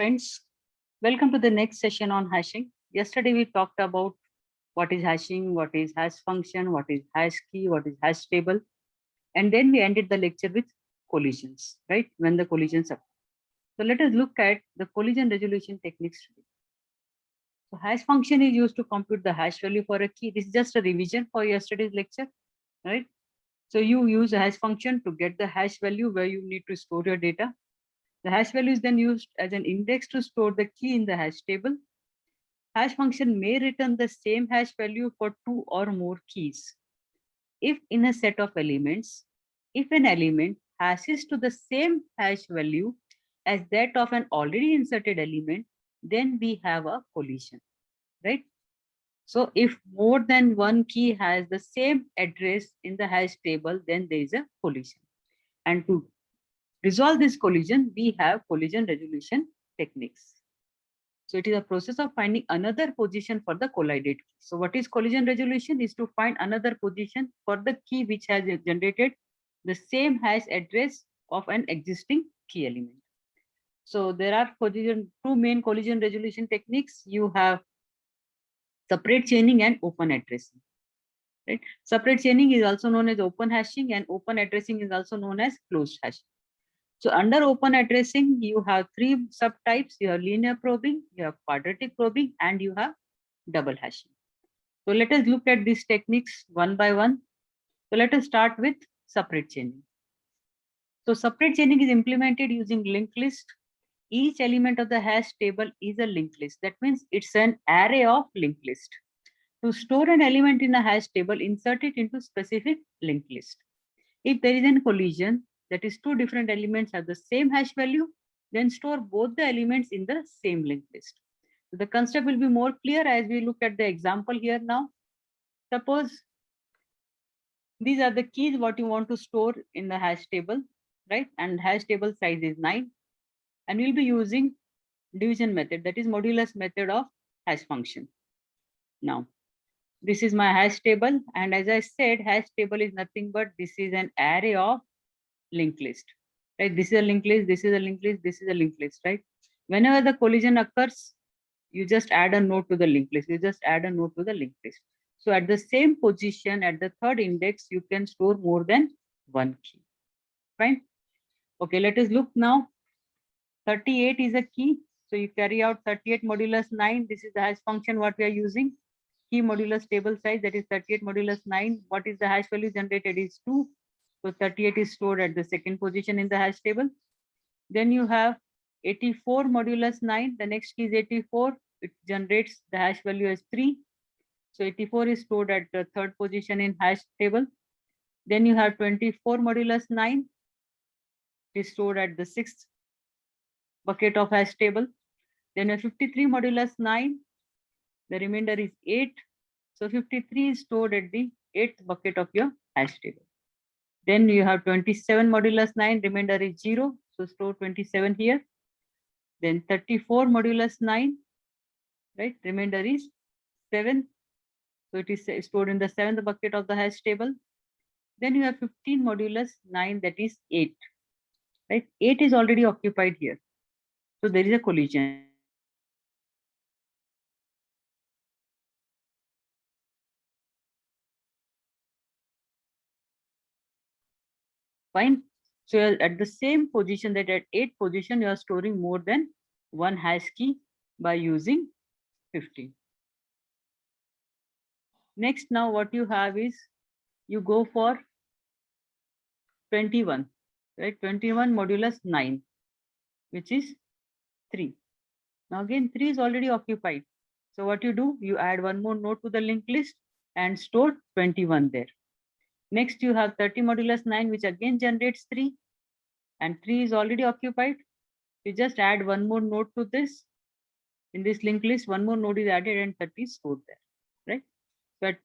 friends. Welcome to the next session on hashing. Yesterday we talked about what is hashing, what is hash function, what is hash key, what is hash table, and then we ended the lecture with collisions, right? When the collisions occur. So let us look at the collision resolution techniques today. So hash function is used to compute the hash value for a key. This is just a revision for yesterday's lecture, right? So you use a hash function to get the hash value where you need to store your data. The hash value is then used as an index to store the key in the hash table. Hash function may return the same hash value for two or more keys. If in a set of elements, if an element hashes to the same hash value as that of an already inserted element, then we have a collision, right? So if more than one key has the same address in the hash table, then there is a collision. And to resolve this collision, we have collision resolution techniques. So it is a process of finding another position for the collided key. So what is collision resolution? Is to find another position for the key which has generated the same hash address of an existing key element. So there are two main collision resolution techniques. You have separate chaining and open addressing. Right? Separate chaining is also known as open hashing, and open addressing is also known as closed hashing. So under open addressing, you have three subtypes. You have linear probing, you have quadratic probing, and you have double hashing. So let us look at these techniques one by one. So let us start with separate chaining. So separate chaining is implemented using linked list. Each element of the hash table is a linked list. That means it's an array of linked list. To store an element in a hash table, insert it into specific linked list. If there is a collision, that is two different elements have the same hash value, then store both the elements in the same linked list. So the concept will be more clear as we look at the example here now. Suppose these are the keys what you want to store in the hash table, right? And hash table size is 9. And we'll be using division method, that is modulus method of hash function. Now, this is my hash table. And as I said, hash table is nothing but this is an array of linked list, right? This is a linked list, this is a linked list, this is a linked list, right? Whenever the collision occurs, you just add a node to the linked list. You just add a node to the linked list. So at the same position, at the third index, you can store more than one key, fine? Okay, let us look now. 38 is a key. So you carry out 38 modulus 9. This is the hash function what we are using. Key modulus table size, that is 38 modulus 9. What is the hash value generated is 2. So 38 is stored at the second position in the hash table. Then you have 84 modulus 9. The next key is 84. It generates the hash value as 3. So 84 is stored at the third position in hash table. Then you have 24 modulus 9. It is stored at the sixth bucket of hash table. Then you have 53 modulus 9. The remainder is 8. So 53 is stored at the 8th bucket of your hash table. Then you have 27 modulus 9, remainder is 0. So store 27 here. Then 34 modulus 9, right? Remainder is 7. So it is stored in the 7th bucket of the hash table. Then you have 15 modulus 9, that is 8, right? 8 is already occupied here. So there is a collision. Fine. So at the same position, that at 8 position, you are storing more than one hash key by using 15. Next, now what you have is you go for 21, right? 21 modulus 9, which is 3. Now again, 3 is already occupied. So what you do, you add one more node to the linked list and store 21 there. Next, you have 30 modulus 9, which again generates 3, and 3 is already occupied. You just add one more node to this. In this linked list, one more node is added and 30 is stored there, right? So at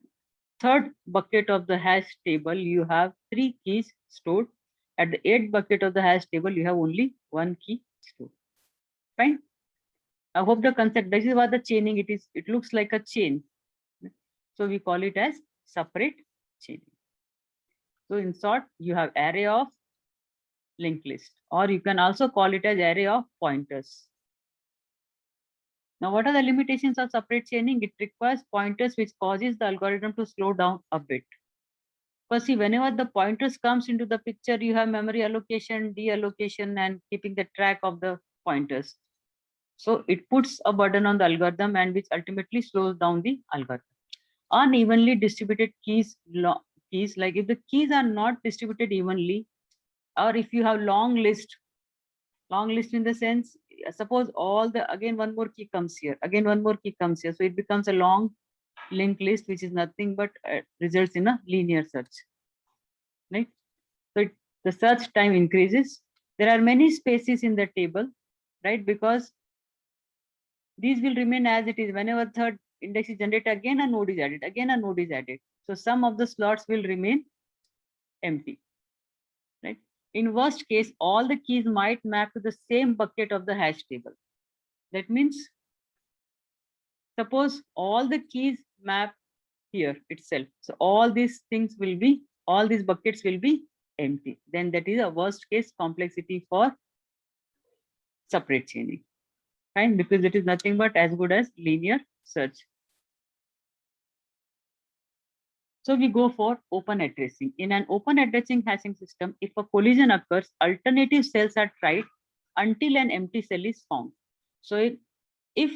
third bucket of the hash table, you have 3 keys stored. At the 8th bucket of the hash table, you have only one key stored. Fine. I hope the concept, this is what the chaining it is. It looks like a chain. So we call it as separate chaining. So in short, you have array of linked list, or you can also call it as array of pointers. Now, what are the limitations of separate chaining? It requires pointers which causes the algorithm to slow down a bit. But see, whenever the pointers comes into the picture, you have memory allocation, deallocation, and keeping the track of the pointers. So it puts a burden on the algorithm and which ultimately slows down the algorithm. Unevenly distributed keys, like if the keys are not distributed evenly, or if you have long list in the sense, suppose all the, again one more key comes here, again one more key comes here, so it becomes a long linked list, which is nothing but results in a linear search, right? So the search time increases. There are many spaces in the table, right? Because these will remain as it is. Whenever third index is generated, again a node is added, again a node is added. So some of the slots will remain empty, right? In worst case, all the keys might map to the same bucket of the hash table. That means, suppose all the keys map here itself. So all these things will be, all these buckets will be empty. Then that is a worst case complexity for separate chaining, right? Because it is nothing but as good as linear search. So we go for open addressing. In an open addressing hashing system, if a collision occurs, alternative cells are tried until an empty cell is found. So if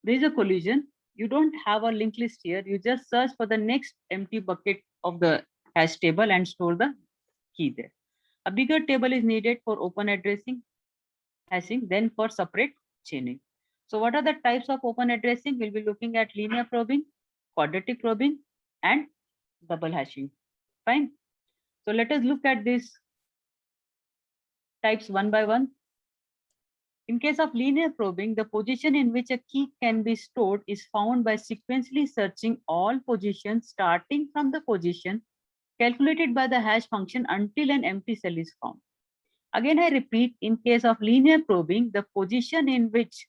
there is a collision, you don't have a linked list here. You just search for the next empty bucket of the hash table and store the key there. A bigger table is needed for open addressing hashing than for separate chaining. So what are the types of open addressing? We'll be looking at linear probing, quadratic probing, and double hashing. Fine. So let us look at these types one by one. In case of linear probing, the position in which a key can be stored is found by sequentially searching all positions starting from the position calculated by the hash function until an empty cell is found. Again, I repeat, in case of linear probing, the position in which,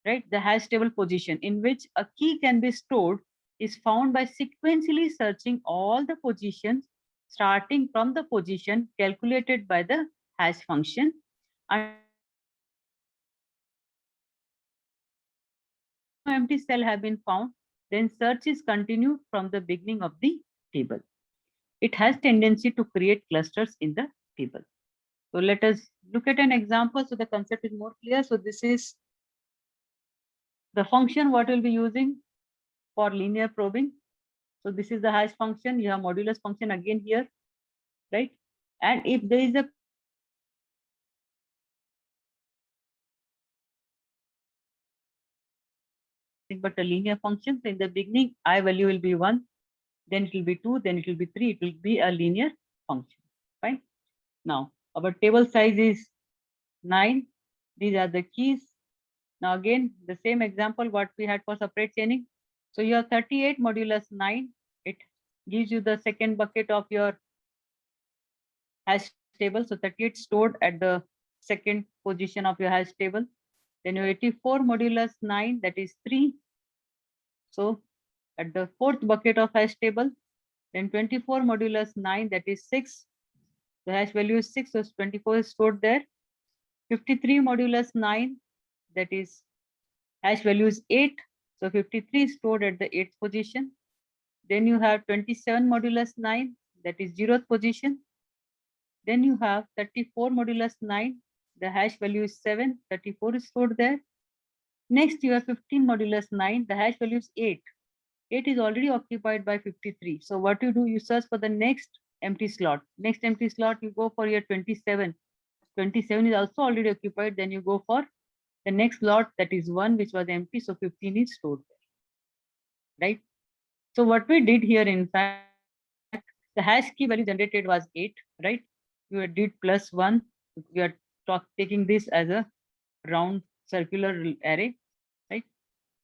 right, the hash table position in which a key can be stored is found by sequentially searching all the positions starting from the position calculated by the hash function empty cell have been found, then search is continued from the beginning of the table. It has tendency to create clusters in the table. So let us look at an example so the concept is more clear. So this is the function what we'll be using for linear probing. So this is the hash function. You have modulus function again here, right? And if there is a but a linear function, so in the beginning, I value will be 1, then it will be 2, then it will be 3, it will be a linear function, fine? Now, our table size is 9. These are the keys. Now again, the same example what we had for separate chaining. So you have 38 modulus 9. It gives you the second bucket of your hash table. So 38 stored at the second position of your hash table. Then your 84 modulus 9, that is 3. So at the fourth bucket of hash table, then 24 modulus 9, that is 6. The hash value is 6, so 24 is stored there. 53 modulus 9, that is hash value is 8. So 53 is stored at the 8th position. Then you have 27 modulus 9, that is 0th position. Then you have 34 modulus 9, the hash value is 7, 34 is stored there. Next, you have 15 modulus 9, the hash value is 8. 8 is already occupied by 53. So what you do, you search for the next empty slot. Next empty slot, you go for your 27. 27 is also already occupied. Then you go for the next slot, that is 1, which was empty. So 15 is stored there, right? So what we did here, in fact, the hash key value generated was 8, right? You did plus 1. We are taking this as a round circular array, right?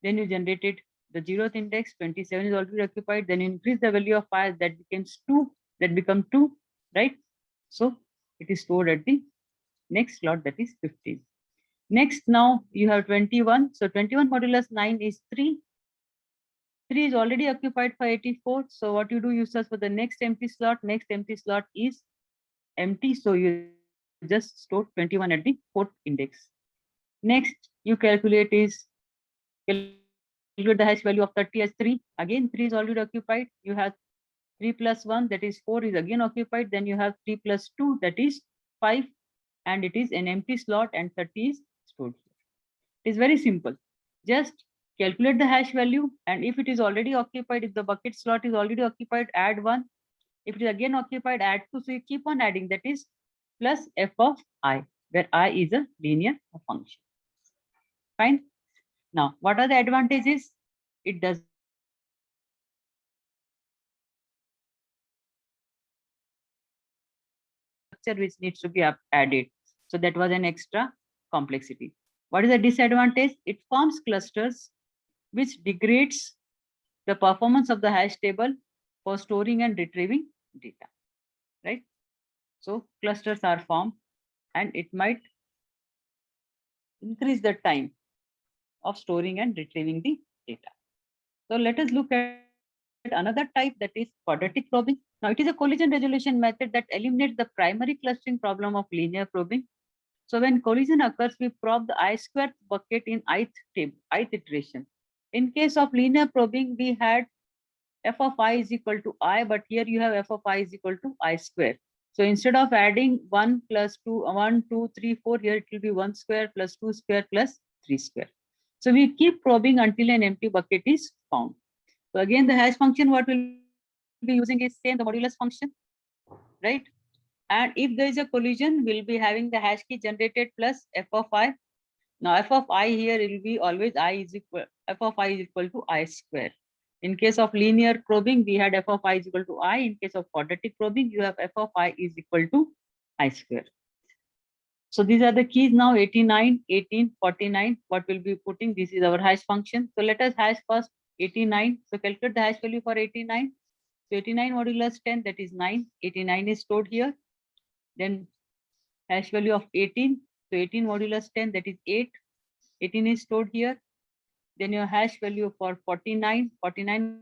Then you generated the 0th index, 27 is already occupied. Then you increase the value of 5, that becomes 2, that become 2, right? So it is stored at the next slot, that is 15. Next, now you have 21. So 21 modulus 9 is 3. 3 is already occupied for 84. So what you do, you search for the next empty slot. Next empty slot is empty. So you just store 21 at the 4th index. Next, you calculate is calculate the hash value of 30 as 3. Again, 3 is already occupied. You have 3 plus 1, that is 4, is again occupied. Then you have 3 plus 2, that is 5, and it is an empty slot, and 30 is stored here. It is very simple. Just calculate the hash value, and if it is already occupied, if the bucket slot is already occupied, add 1. If it is again occupied, add 2. So you keep on adding, that is plus f of I, where I is a linear function. Fine. Now, what are the advantages? It does which needs to be added. So that was an extra complexity. What is the disadvantage? It forms clusters which degrades the performance of the hash table for storing and retrieving data, right? So clusters are formed, and it might increase the time of storing and retrieving the data. So let us look at another type, that is quadratic probing. Now it is a collision resolution method that eliminates the primary clustering problem of linear probing. So when collision occurs, we probe the I-square bucket in ith iteration. In case of linear probing, we had f of I is equal to I, but here you have f of I is equal to I square. So instead of adding 1 plus 2, 1, 2, 3, 4, here it will be 1 square plus 2 square plus 3 square. So we keep probing until an empty bucket is found. So again, the hash function what we'll be using is same, the modulus function, right? And if there is a collision, we'll be having the hash key generated plus f of I. Now f of I here will be always f of I is equal to I square. In case of linear probing, we had f of I is equal to I. In case of quadratic probing, you have f of I is equal to I square. So these are the keys now, 89, 18, 49. What we'll be putting, this is our hash function. So let us hash first 89. So calculate the hash value for 89. So 89 modulus 10, that is 9. 89 is stored here. Then hash value of 18. So 18 modulus 10, that is 8. 18 is stored here. Then your hash value for 49. 49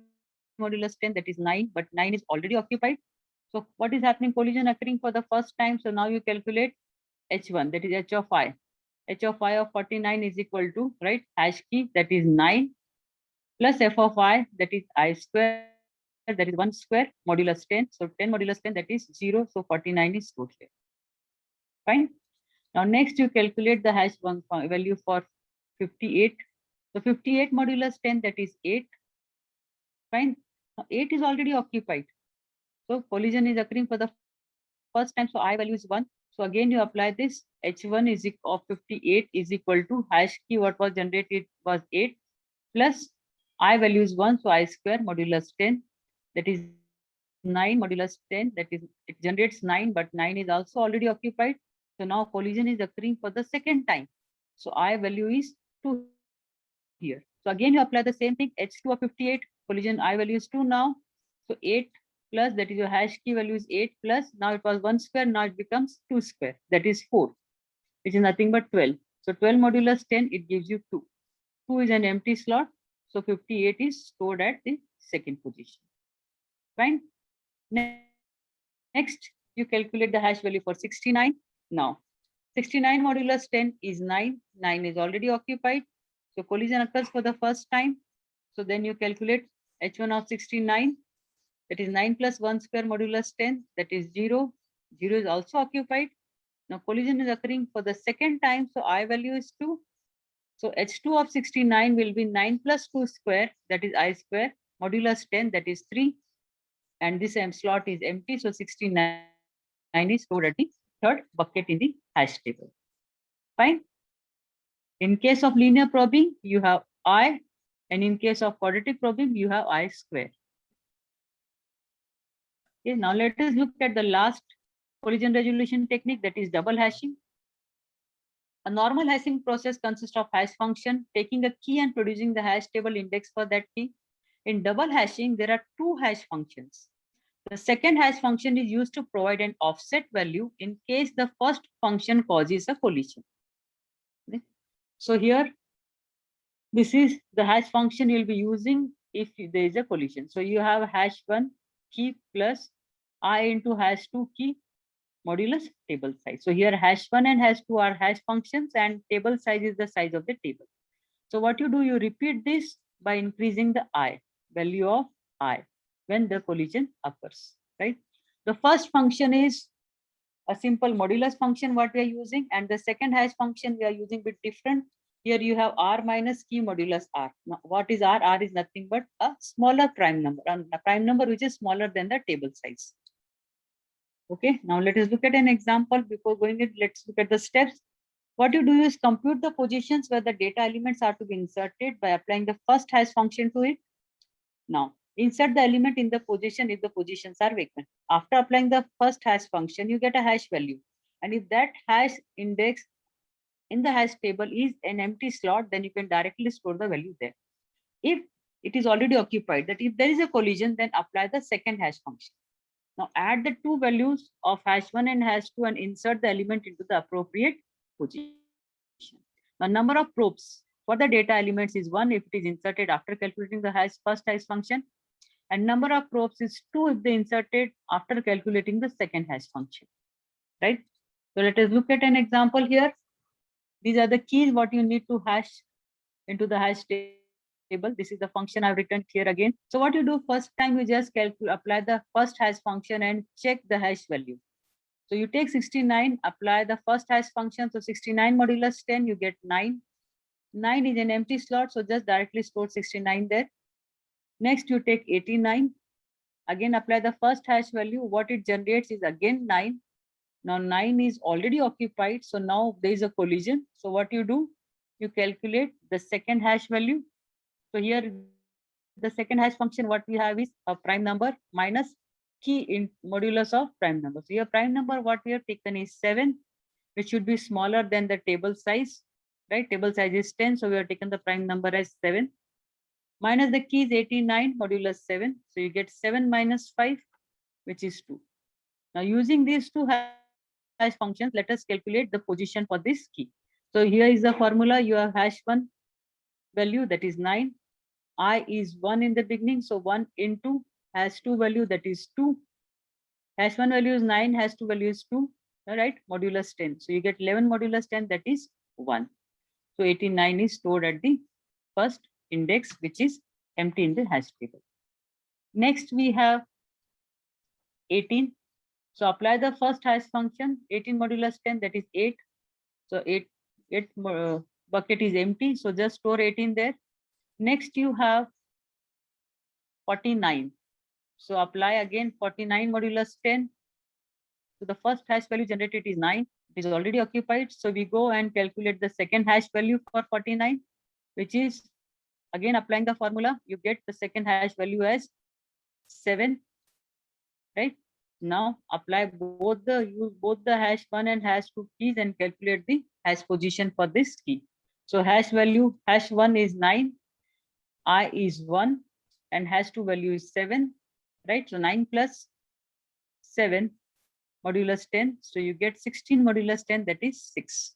modulus 10, that is 9, but 9 is already occupied. So what is happening? Collision occurring for the first time. So now you calculate H1, that is H of I. H of I of 49 is equal to, right, hash key, that is 9, plus f of I, that is I square, that is 1 square, modulus 10. So 10 modulus 10, that is 0. So 49 is stored here. Fine. Now next you calculate the hash value for 58. So 58 modulus 10, that is 8. Fine. Now 8 is already occupied. So collision is occurring for the first time. So I value is 1. So again you apply this. H1 is of 58 is equal to hash key what was generated was 8 plus I value is 1. So I square modulus 10, that is 9 modulus 10, that is it generates 9, but 9 is also already occupied. So now collision is occurring for the second time. So I value is 2 here. So again you apply the same thing, H2 of 58, collision I value is 2 now. So 8 plus, that is your hash key value is 8 plus, now it was 1 square, now it becomes 2 square, that is 4, which is nothing but 12. So 12 modulus 10, it gives you 2. 2 is an empty slot. So 58 is stored at the second position. Fine. Next, you calculate the hash value for 69. Now, 69 modulus 10 is 9. 9 is already occupied. So collision occurs for the first time. So then you calculate H1 of 69. That is 9 plus 1 square modulus 10. That is 0. 0 is also occupied. Now collision is occurring for the second time. So I value is 2. So H2 of 69 will be 9 plus 2 square. That is I square. Modulus 10. That is 3. And this slot is empty. So 69 is stored at the third bucket in the hash table. Fine. In case of linear probing, you have I, and in case of quadratic probing, you have I square. Okay, now let us look at the last collision resolution technique, that is double hashing. A normal hashing process consists of hash function taking a key and producing the hash table index for that key. In double hashing, there are two hash functions. The second hash function is used to provide an offset value in case the first function causes a collision. Okay. So here, this is the hash function you'll be using if there is a collision. So you have hash 1 key plus I into hash 2 key modulus table size. So here hash 1 and hash 2 are hash functions, and table size is the size of the table. So what you do, you repeat this by increasing the I, value of I, when the collision occurs, right? The first function is a simple modulus function what we are using, and the second hash function we are using bit different. Here you have R minus key modulus R. Now, what is R? R is nothing but a smaller prime number, a prime number which is smaller than the table size. Okay, now let us look at an example. Before going in, let's look at the steps. What you do is compute the positions where the data elements are to be inserted by applying the first hash function to it. Now, insert the element in the position if the positions are vacant. After applying the first hash function, you get a hash value. And if that hash index in the hash table is an empty slot, then you can directly store the value there. If it is already occupied, that if there is a collision, then apply the second hash function. Now add the two values of hash 1 and hash 2 and insert the element into the appropriate position. Now number of probes for the data elements is 1 if it is inserted after calculating the first hash function, and number of probes is 2 if they inserted after calculating the second hash function, right? So let us look at an example here. These are the keys what you need to hash into the hash table. This is the function I've written here again. So what you do, first time you just apply the first hash function and check the hash value. So you take 69, apply the first hash function. So 69 modulus 10, you get 9. 9 is an empty slot, so just directly store 69 there. Next, you take 89. Again, apply the first hash value. What it generates is again 9. Now 9 is already occupied, so now there is a collision. So what you do, you calculate the second hash value. So here, the second hash function, what we have is a prime number minus key in modulus of prime number. So your prime number, what we have taken is 7, which should be smaller than the table size, right? Table size is 10, so we have taken the prime number as 7. Minus the key is 89 modulus 7. So you get 7 minus 5, which is 2. Now using these two hash functions, let us calculate the position for this key. So here is the formula. You have hash 1 value, that is 9. I is 1 in the beginning, so 1 into hash 2 value, that is 2. Hash 1 value is 9, hash 2 value is 2, all right, modulus 10. So you get 11 modulus 10, that is 1. So 89 is stored at the first index, which is empty in the hash table. Next, we have 18. So apply the first hash function, 18 modulus 10, that is 8. So 8 bucket is empty, so just store 18 there. Next, you have 49. So apply again 49 modulus 10. So the first hash value generated is 9. It is already occupied. So we go and calculate the second hash value for 49, which is again applying the formula. You get the second hash value as 7, right? Now apply use both the hash 1 and hash 2 keys and calculate the hash position for this key. So hash value, hash 1 is 9, I is 1, and hash 2 value is 7, right? So 9 plus 7 modulus 10. So you get 16 modulus 10, that is 6.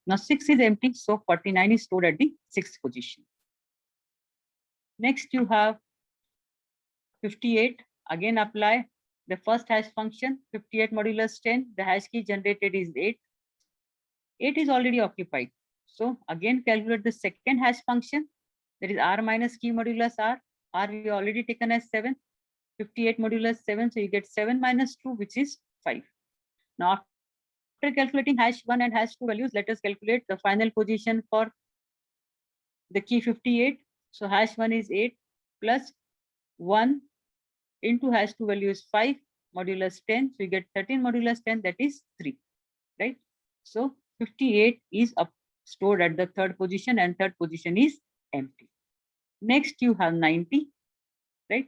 Now 6 is empty, so 49 is stored at the 6th position. Next, you have 58. Again, apply the first hash function, 58 modulus 10. The hash key generated is 8. 8 is already occupied. So again, calculate the second hash function, that is R minus key modulus R. R we already taken as 7. 58 modulus 7, so you get 7 minus 2, which is 5. Now, after calculating hash 1 and hash 2 values, let us calculate the final position for the key 58. So hash 1 is 8 plus 1 into hash 2 value is 5 modulus 10. So you get 13 modulus 10, that is 3, right? So 58 is stored at the third position, and third position is empty. Next, you have 90, right?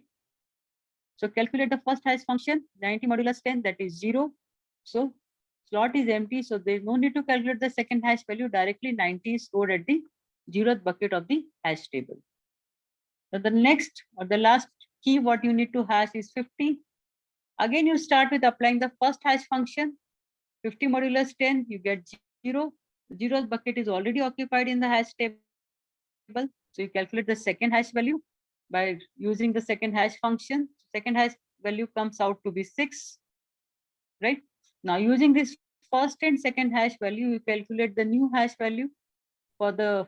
So calculate the first hash function, 90 modulus 10, that is 0. So slot is empty, so there is no need to calculate the second hash value. Directly 90 is stored at the 0th bucket of the hash table. So the next or the last key what you need to hash is 50. Again, you start with applying the first hash function, 50 modulus 10, you get 0. The 0th bucket is already occupied in the hash table. So you calculate the second hash value by using the second hash function. Second hash value comes out to be 6, right? Now using this first and second hash value, you calculate the new hash value for the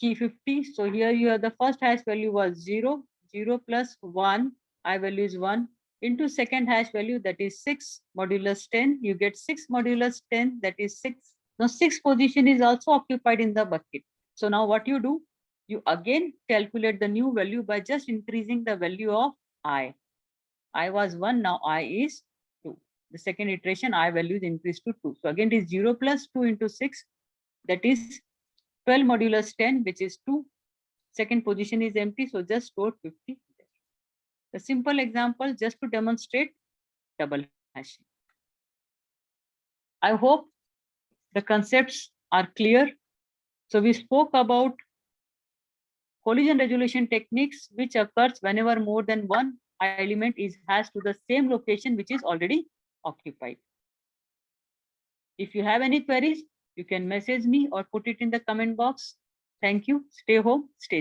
key 50. So here you have the first hash value was 0, 0 plus 1, I value is 1, into second hash value, that is 6 modulus 10. You get 6 modulus 10, that is 6. Now 6 position is also occupied in the bucket. So now what you do? You again calculate the new value by just increasing the value of I. I was 1, now I is 2. The second iteration, I value is increased to 2. So again it is 0 plus 2 into 6, that is 12 modulus 10, which is 2. Second position is empty, so just store 50. A simple example just to demonstrate double hashing. I hope the concepts are clear. So we spoke about collision resolution techniques, which occurs whenever more than one element is hashed to the same location which is already occupied. If you have any queries, you can message me or put it in the comment box. Thank you. Stay home, stay safe.